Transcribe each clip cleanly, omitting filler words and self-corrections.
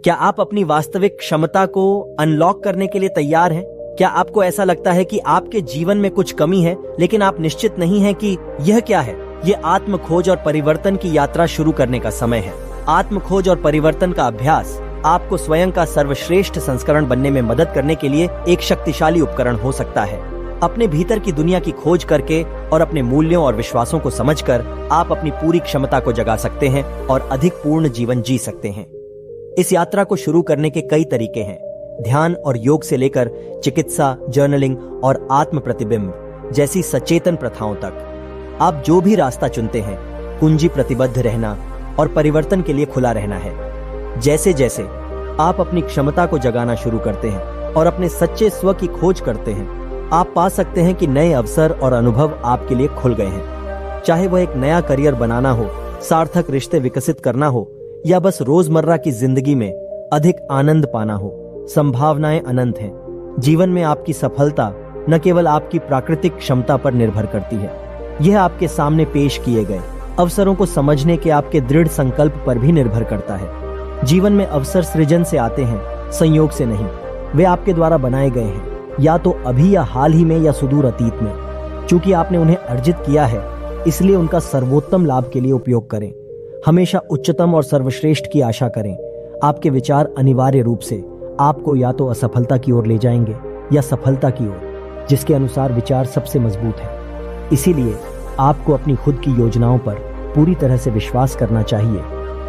क्या आप अपनी वास्तविक क्षमता को अनलॉक करने के लिए तैयार हैं? क्या आपको ऐसा लगता है कि आपके जीवन में कुछ कमी है, लेकिन आप निश्चित नहीं हैं कि यह क्या है? यह आत्म खोज और परिवर्तन की यात्रा शुरू करने का समय है। आत्म खोज और परिवर्तन का अभ्यास आपको स्वयं का सर्वश्रेष्ठ संस्करण बनने में मदद करने के लिए एक शक्तिशाली उपकरण हो सकता है। अपने भीतर की दुनिया की खोज करके और अपने मूल्यों और विश्वासों को समझकर आप अपनी पूरी क्षमता को जगा सकते हैं और अधिक पूर्ण जीवन जी सकते हैं। इस यात्रा को शुरू करने के कई तरीके हैं, ध्यान और योग से लेकर चिकित्सा, जर्नलिंग और आत्म प्रतिबिंब जैसी सचेतन प्रथाओं तक। आप जो भी रास्ता चुनते हैं, कुंजी प्रतिबद्ध रहना और परिवर्तन के लिए खुला रहना है। जैसे जैसे आप अपनी क्षमता को जगाना शुरू करते हैं और अपने सच्चे स्व की खोज करते हैं, आप पा सकते हैं कि नए अवसर और अनुभव आपके लिए खुल गए हैं। चाहे वह एक नया करियर बनाना हो, सार्थक रिश्ते विकसित करना हो या बस रोजमर्रा की जिंदगी में अधिक आनंद पाना हो, संभावनाएं अनंत हैं। जीवन में आपकी सफलता न केवल आपकी प्राकृतिक क्षमता पर निर्भर करती है, यह आपके सामने पेश किए गए अवसरों को समझने के आपके दृढ़ संकल्प पर भी निर्भर करता है। जीवन में अवसर सृजन से आते हैं, संयोग से नहीं। वे आपके द्वारा बनाए गए हैं, या तो अभी या हाल ही में या सुदूर अतीत में। चूंकि आपने उन्हें अर्जित किया है, इसलिए उनका सर्वोत्तम लाभ के लिए उपयोग करें। हमेशा उच्चतम और सर्वश्रेष्ठ की आशा करें। आपके विचार अनिवार्य रूप से आपको या तो असफलता की ओर ले जाएंगे या सफलता की ओर, जिसके अनुसार विचार सबसे मजबूत है। इसीलिए आपको अपनी खुद की योजनाओं पर पूरी तरह से विश्वास करना चाहिए,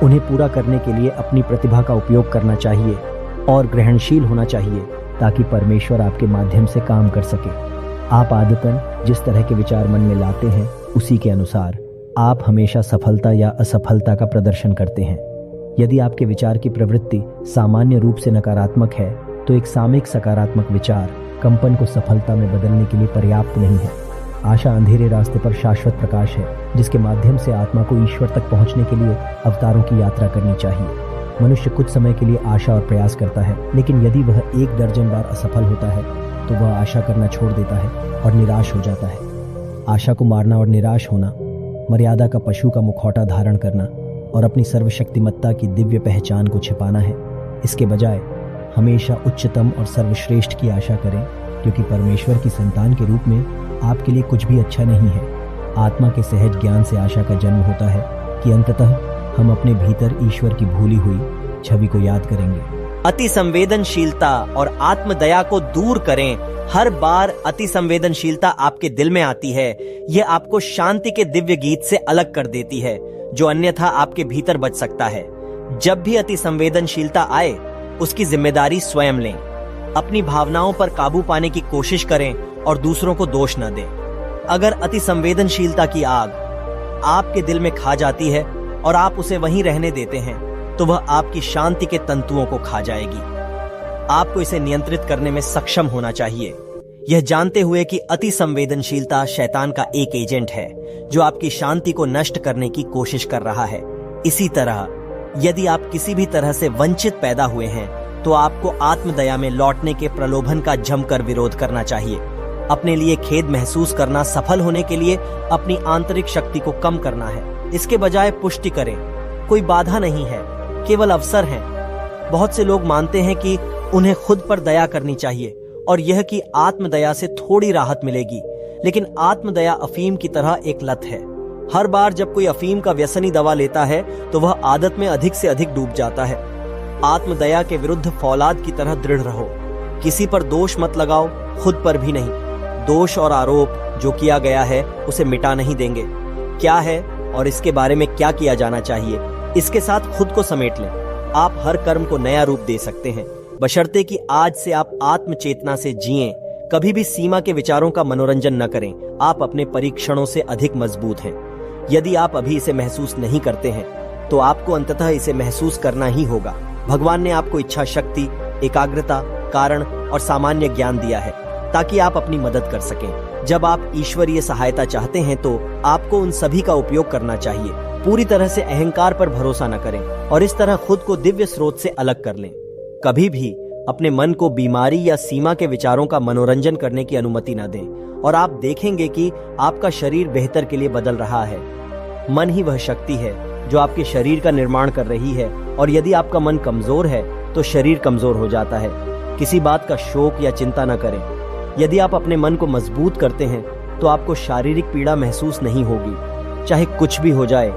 उन्हें पूरा करने के लिए अपनी प्रतिभा का उपयोग करना चाहिए और ग्रहणशील होना चाहिए, ताकि परमेश्वर आपके माध्यम से काम कर सके। आप आदतन जिस तरह के विचार मन में लाते हैं, उसी के अनुसार आप हमेशा सफलता या असफलता का प्रदर्शन करते हैं। यदि आपके विचार की प्रवृत्ति सामान्य रूप से नकारात्मक है, तो एक सामयिक सकारात्मक विचार कंपन को सफलता में बदलने के लिए पर्याप्त नहीं है। आशा अंधेरे रास्ते पर शाश्वत प्रकाश है, जिसके माध्यम से आत्मा को ईश्वर तक पहुंचने के लिए अवतारों की यात्रा करनी चाहिए। मनुष्य कुछ समय के लिए आशा और प्रयास करता है, लेकिन यदि वह 1 दर्जन बार असफल होता है, तो वह आशा करना छोड़ देता है और निराश हो जाता है। आशा को मारना और निराश होना, मर्यादा का पशु का मुखौटा धारण करना और अपनी सर्वशक्तिमत्ता की दिव्य पहचान को छिपाना है। इसके बजाय हमेशा उच्चतम और सर्वश्रेष्ठ की आशा करें, क्योंकि परमेश्वर की संतान के रूप में आपके लिए कुछ भी अच्छा नहीं है। आत्मा के सहज ज्ञान से आशा का जन्म होता है कि अंततः हम अपने भीतर ईश्वर की भूली हुई छवि को याद करेंगे। अति संवेदनशीलता और आत्मदया को दूर करें। हर बार अति संवेदनशीलता आपके दिल में आती है, यह आपको शांति के दिव्य गीत से अलग कर देती है, जो अन्यथा आपके भीतर बच सकता है। जब भी अति संवेदनशीलता आए, उसकी जिम्मेदारी स्वयं लें। अपनी भावनाओं पर काबू पाने की कोशिश करें और दूसरों को दोष न दें। अगर अति संवेदनशीलता की आग आपके दिल में खा जाती है और आप उसे वहीं रहने देते हैं, तो वह आपकी शांति के तंतुओं को खा जाएगी। आपको इसे नियंत्रित करने में सक्षम होना चाहिए, यह जानते हुए कि अति संवेदनशीलता शैतान का एक एजेंट है, जो आपकी शांति को नष्ट करने की कोशिश कर रहा है। इसी तरह यदि आप किसी भी तरह से वंचित पैदा हुए हैं, तो आपको आत्मदया में लौटने के प्रलोभन का जमकर विरोध करना चाहिए। अपने लिए खेद महसूस करना सफल होने के लिए अपनी आंतरिक शक्ति को कम करना है। इसके बजाय पुष्टि करें, कोई बाधा नहीं है, केवल अवसर हैं। बहुत से लोग मानते हैं कि उन्हें खुद पर दया करनी चाहिए और यह कि आत्मदया से थोड़ी राहत मिलेगी, लेकिन आत्मदया अफीम की तरह एक लत है। हर बार जब कोई अफीम का व्यसनी दवा लेता है, तो वह आदत में अधिक से अधिक डूब जाता है। आत्मदया के विरुद्ध फौलाद की तरह दृढ़ रहो। किसी पर दोष मत लगाओ, खुद पर भी नहीं। दोष और आरोप जो किया गया है, उसे मिटा नहीं देंगे। क्या है और इसके बारे में क्या किया जाना चाहिए, इसके साथ खुद को समेट लें। आप हर कर्म को नया रूप दे सकते हैं, बशर्ते कि आज से आप आत्म चेतना से जिएं। कभी भी सीमा के विचारों का मनोरंजन न करें। आप अपने परीक्षणों से अधिक मजबूत हैं। यदि आप अभी इसे महसूस नहीं करते हैं, तो आपको अंततः इसे महसूस करना ही होगा। भगवान ने आपको इच्छा शक्ति, एकाग्रता, कारण और सामान्य ज्ञान दिया है, ताकि आप अपनी मदद कर सकें। जब आप ईश्वरीय सहायता चाहते हैं, तो आपको उन सभी का उपयोग करना चाहिए। पूरी तरह से अहंकार पर भरोसा न करें और इस तरह खुद को दिव्य स्रोत से अलग कर लें। कभी भी अपने मन को बीमारी या सीमा के विचारों का मनोरंजन करने की अनुमति न दें और आप देखेंगे कि आपका शरीर बेहतर के लिए बदल रहा है। मन ही वह शक्ति है जो आपके शरीर का निर्माण कर रही है, और यदि आपका मन कमजोर है तो शरीर कमजोर हो जाता है। किसी बात का शोक या चिंता न करें। यदि आप अपने मन को मजबूत करते हैं तो आपको शारीरिक पीड़ा महसूस नहीं होगी। चाहे कुछ भी हो जाए,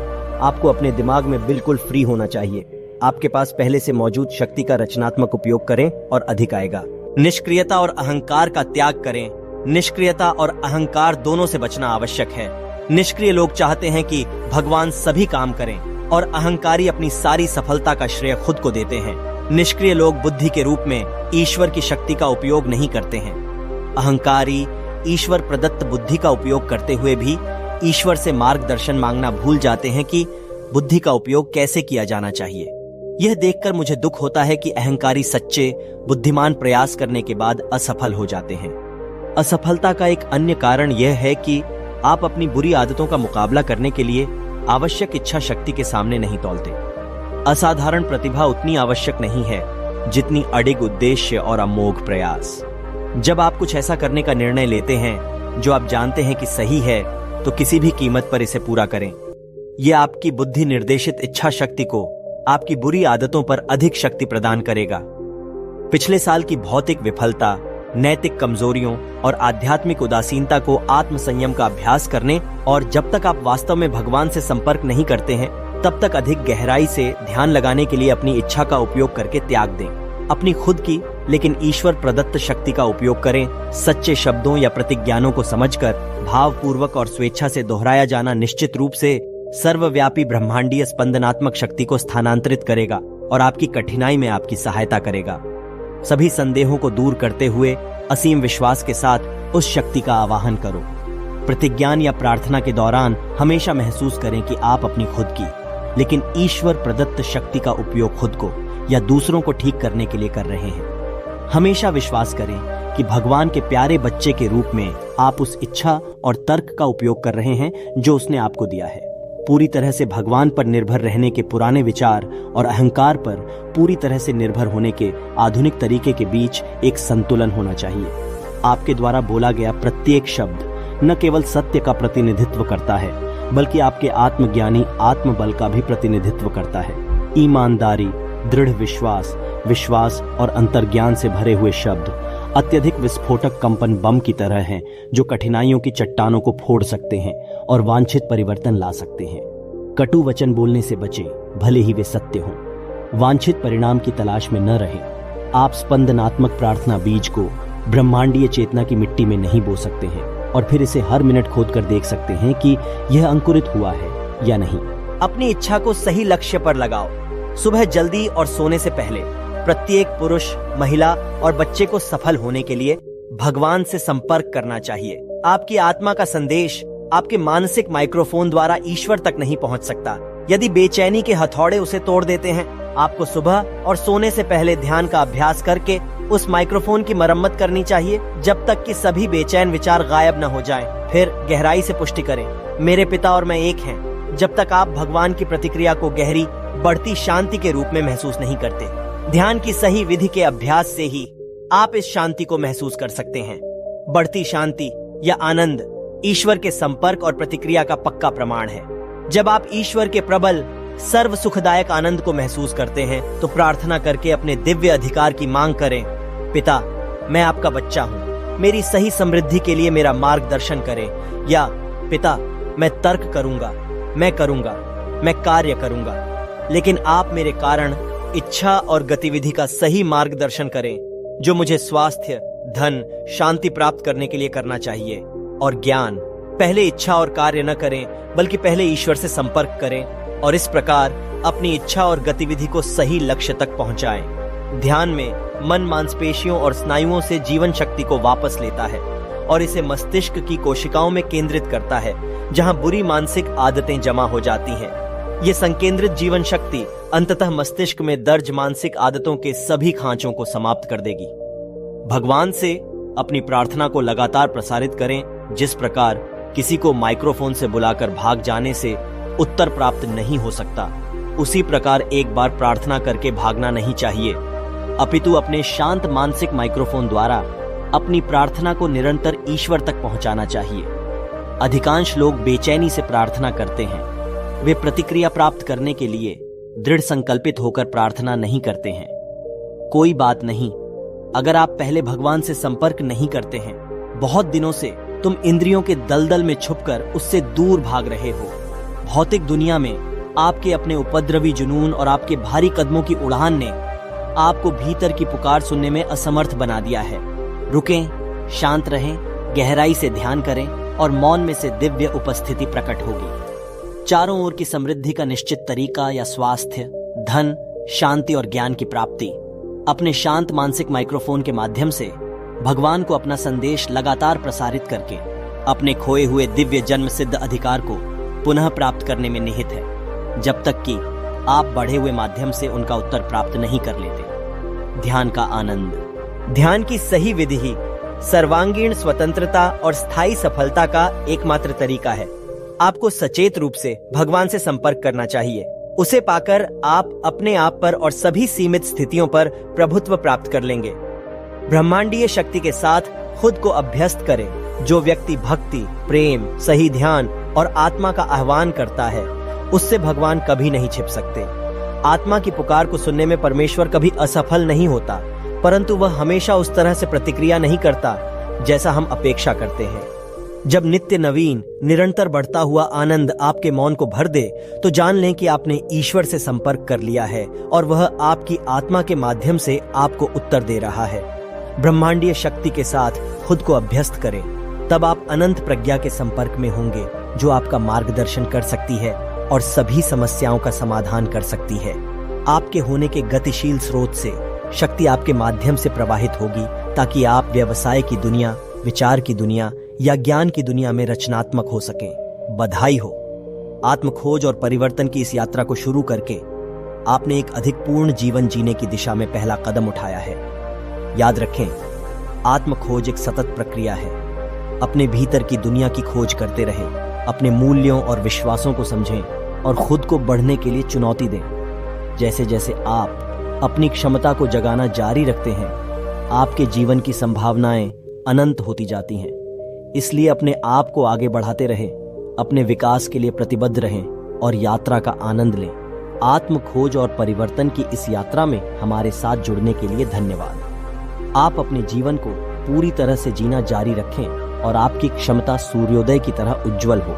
आपको अपने दिमाग में बिल्कुल फ्री होना चाहिए। आपके पास पहले से मौजूद शक्ति का रचनात्मक उपयोग करें और अधिक आएगा। निष्क्रियता और अहंकार का त्याग करें। निष्क्रियता और अहंकार दोनों से बचना आवश्यक है। निष्क्रिय लोग चाहते हैं कि भगवान सभी काम करें, और अहंकारी अपनी सारी सफलता का श्रेय खुद को देते हैं। निष्क्रिय लोग बुद्धि के रूप में ईश्वर की शक्ति का उपयोग नहीं करते हैं। अहंकारी ईश्वर प्रदत्त बुद्धि का उपयोग करते हुए भी ईश्वर से मार्गदर्शन मांगना भूल जाते हैं कि बुद्धि का उपयोग कैसे किया जाना चाहिए। यह देखकर मुझे दुख होता है कि अहंकारी सच्चे बुद्धिमान प्रयास करने के बाद असफल हो जाते हैं। असफलता का एक अन्य कारण यह है कि आप अपनी बुरी आदतों का मुकाबला करने के लिए आवश्यक इच्छा शक्ति के सामने नहीं तौलते। असाधारण प्रतिभा उतनी आवश्यक नहीं है जितनी अडिग उद्देश्य और अमोघ प्रयास। जब आप कुछ ऐसा करने का निर्णय लेते हैं जो आप जानते हैं कि सही है, तो किसी भी कीमत पर इसे पूरा करें। यह आपकी बुद्धि निर्देशित इच्छा शक्ति को आपकी बुरी आदतों पर अधिक शक्ति प्रदान करेगा। पिछले साल की भौतिक विफलता, नैतिक कमजोरियों और आध्यात्मिक उदासीनता को आत्मसंयम का अभ्यास करने, और जब तक आप वास्तव में भगवान से संपर्क नहीं करते हैं तब तक अधिक गहराई से ध्यान लगाने के लिए अपनी इच्छा का उपयोग करके त्याग दें। अपनी खुद की लेकिन ईश्वर प्रदत्त शक्ति का उपयोग करें। सच्चे शब्दों या प्रतिज्ञानों को समझकर भावपूर्वक और स्वेच्छा से दोहराया जाना निश्चित रूप से सर्वव्यापी ब्रह्मांडीय स्पंदनात्मक शक्ति को स्थानांतरित करेगा और आपकी कठिनाई में आपकी सहायता करेगा। सभी संदेहों को दूर करते हुए असीम विश्वास के साथ उस शक्ति का आवाहन करो। प्रतिज्ञान या प्रार्थना के दौरान हमेशा महसूस करें कि आप अपनी खुद की लेकिन ईश्वर प्रदत्त शक्ति का उपयोग खुद को या दूसरों को ठीक करने के लिए कर रहे हैं। हमेशा विश्वास करें कि भगवान के प्यारे बच्चे के रूप में आप उस इच्छा और तर्क का उपयोग कर रहे हैं जो उसने आपको दिया है। पूरी तरह से भगवान पर निर्भर रहने के पुराने विचार और अहंकार पर पूरी तरह से निर्भर होने के आधुनिक तरीके के बीच एक संतुलन होना चाहिए। आपके द्वारा बोला गया प्रत्येक शब्द न केवल सत्य का प्रतिनिधित्व करता है, बल्कि आपके आत्मज्ञानी आत्मबल का भी प्रतिनिधित्व करता है। ईमानदारी, दृढ़ विश्वास, विश्वास और अंतर्ज्ञान से भरे हुए शब्द अत्यधिक विस्फोटक कंपन बम की तरह हैं, जो कठिनाइयों की चट्टानों को फोड़ सकते हैं और वांछित परिवर्तन ला सकते हैं। कटु वचन बोलने से बचें, भले ही वे सत्य हों। वांछित परिणाम की तलाश में न रहें। आप स्पंदनात्मक प्रार्थना बीज को ब्रह्मांडीय चेतना की मिट्टी में नहीं बो सकते हैं और फिर इसे हर मिनट खोदकर देख सकते हैं कि यह अंकुरित हुआ है या नहीं। अपनी इच्छा को सही लक्ष्य पर लगाओ। सुबह जल्दी और सोने से पहले प्रत्येक पुरुष, महिला और बच्चे को सफल होने के लिए भगवान से संपर्क करना चाहिए। आपकी आत्मा का संदेश आपके मानसिक माइक्रोफोन द्वारा ईश्वर तक नहीं पहुंच सकता यदि बेचैनी के हथौड़े उसे तोड़ देते हैं। आपको सुबह और सोने से पहले ध्यान का अभ्यास करके उस माइक्रोफोन की मरम्मत करनी चाहिए जब तक कि सभी बेचैन विचार गायब न हो जाएं। फिर गहराई से पुष्टि करें, मेरे पिता और मैं एक हैं। जब तक आप भगवान की प्रतिक्रिया को गहरी बढ़ती शांति के रूप में महसूस नहीं करते, ध्यान की सही विधि के अभ्यास से ही आप इस शांति को महसूस कर सकते हैं। बढ़ती शांति या आनंद ईश्वर के संपर्क और प्रतिक्रिया का पक्का प्रमाण है। जब आप ईश्वर के प्रबल सर्व सुखदायक आनंद को महसूस करते हैं तो प्रार्थना करके अपने दिव्य अधिकार की मांग करें। पिता, मैं आपका बच्चा हूँ, मेरी सही समृद्धि के लिए मेरा मार्गदर्शन करें। या पिता, मैं तर्क करूंगा, मैं करूंगा, मैं कार्य करूंगा, लेकिन आप मेरे कारण इच्छा और गतिविधि का सही मार्गदर्शन करें जो मुझे स्वास्थ्य, धन, शांति प्राप्त करने के लिए करना चाहिए। और ज्ञान, पहले इच्छा और कार्य न करें बल्कि पहले ईश्वर से संपर्क करें और इस प्रकार अपनी इच्छा और गतिविधि को सही लक्ष्य तक पहुंचाएं। ध्यान में मन मांसपेशियों और स्नायुओं से जीवन शक्ति को वापस लेता है और इसे मस्तिष्क की कोशिकाओं में केंद्रित करता है जहां बुरी मानसिक आदतें जमा हो जाती हैं। ये संकेंद्रित जीवन शक्ति अंततः मस्तिष्क में दर्ज मानसिक आदतों के सभी खांचों को समाप्त कर देगी। भगवान से अपनी प्रार्थना को लगातार प्रसारित करें। जिस प्रकार किसी को माइक्रोफोन से बुलाकर भाग जाने से उत्तर प्राप्त नहीं हो सकता, उसी प्रकार एक बार प्रार्थना करके भागना नहीं चाहिए, अपितु अपने शांत मानसिक माइक्रोफोन द्वारा अपनी प्रार्थना को निरंतर ईश्वर तक पहुंचाना चाहिए। अधिकांश लोग बेचैनी से प्रार्थना करते हैं, वे प्रतिक्रिया प्राप्त करने के लिए दृढ़ संकल्पित होकर प्रार्थना नहीं करते हैं। कोई बात नहीं, अगर आप पहले भगवान से संपर्क नहीं करते हैं, बहुत दिनों से तुम इंद्रियों के दलदल में छुपकर उससे दूर भाग रहे हो। भौतिक दुनिया में आपके अपने उपद्रवी जुनून और आपके भारी कदमों की उड़ान ने आपको भीतर की पुकार सुनने में असमर्थ बना दिया है। रुकें, शांत रहें, गहराई से ध्यान करें और मौन में से दिव्य उपस्थिति प्रकट होगी। चारों ओर की समृद्धि का निश्चित तरीका या स्वास्थ्य, धन, शांति और ज्ञान की प्राप्ति। अपने शांत मानसिक माइक्रोफोन के माध्यम से भगवान को अपना संदेश लगातार प्रसारित करके अपने खोए हुए दिव्य जन्म सिद्ध अधिकार को पुनः प्राप्त करने में निहित है, जब तक कि आप बढ़े हुए माध्यम से उनका उत्तर प्राप्त नहीं कर लेते। ध्यान का आनंद। ध्यान की सही विधि ही सर्वांगीण स्वतंत्रता और स्थायी सफलता का एकमात्र तरीका है। आपको सचेत रूप से भगवान से संपर्क करना चाहिए। उसे पाकर आप अपने आप पर और सभी सीमित स्थितियों पर प्रभुत्व प्राप्त कर लेंगे। ब्रह्मांडीय शक्ति के साथ खुद को अभ्यस्त करें। जो व्यक्ति भक्ति, प्रेम, सही ध्यान और आत्मा का आह्वान करता है, उससे भगवान कभी नहीं छिप सकते। आत्मा की पुकार को सुनने में परमेश्वर कभी असफल नहीं होता, परंतु वह हमेशा उस तरह से प्रतिक्रिया नहीं करता जैसा हम अपेक्षा करते हैं। जब नित्य नवीन, निरंतर बढ़ता हुआ आनंद आपके मौन को भर दे, तो जान लें कि आपने ईश्वर से संपर्क कर लिया है और वह आपकी आत्मा के माध्यम से आपको उत्तर दे रहा है। ब्रह्मांडीय शक्ति के साथ खुद को अभ्यस्त करें, तब आप अनंत प्रज्ञा के संपर्क में होंगे, जो आपका मार्गदर्शन कर सकती है और सभी समस्याओं का समाधान कर सकती है। आपके होने के गतिशील स्रोत से शक्ति आपके माध्यम से प्रवाहित होगी, ताकि आप व्यवसाय की दुनिया, विचार की दुनिया या ज्ञान की दुनिया में रचनात्मक हो सकें। बधाई हो! आत्मखोज और परिवर्तन की इस यात्रा को शुरू करके आपने एक अधिक पूर्ण जीवन जीने की दिशा में पहला कदम उठाया है। याद रखें, आत्मखोज एक सतत प्रक्रिया है। अपने भीतर की दुनिया की खोज करते रहें, अपने मूल्यों और विश्वासों को समझें और खुद को बढ़ने के लिए चुनौती दें। जैसे जैसे आप अपनी क्षमता को जगाना जारी रखते हैं, आपके जीवन की संभावनाएं अनंत होती जाती हैं। इसलिए अपने आप को आगे बढ़ाते रहें, अपने विकास के लिए प्रतिबद्ध रहें और यात्रा का आनंद लें। आत्मखोज और परिवर्तन की इस यात्रा में हमारे साथ जुड़ने के लिए धन्यवाद। आप अपने जीवन को पूरी तरह से जीना जारी रखें और आपकी क्षमता सूर्योदय की तरह उज्जवल हो।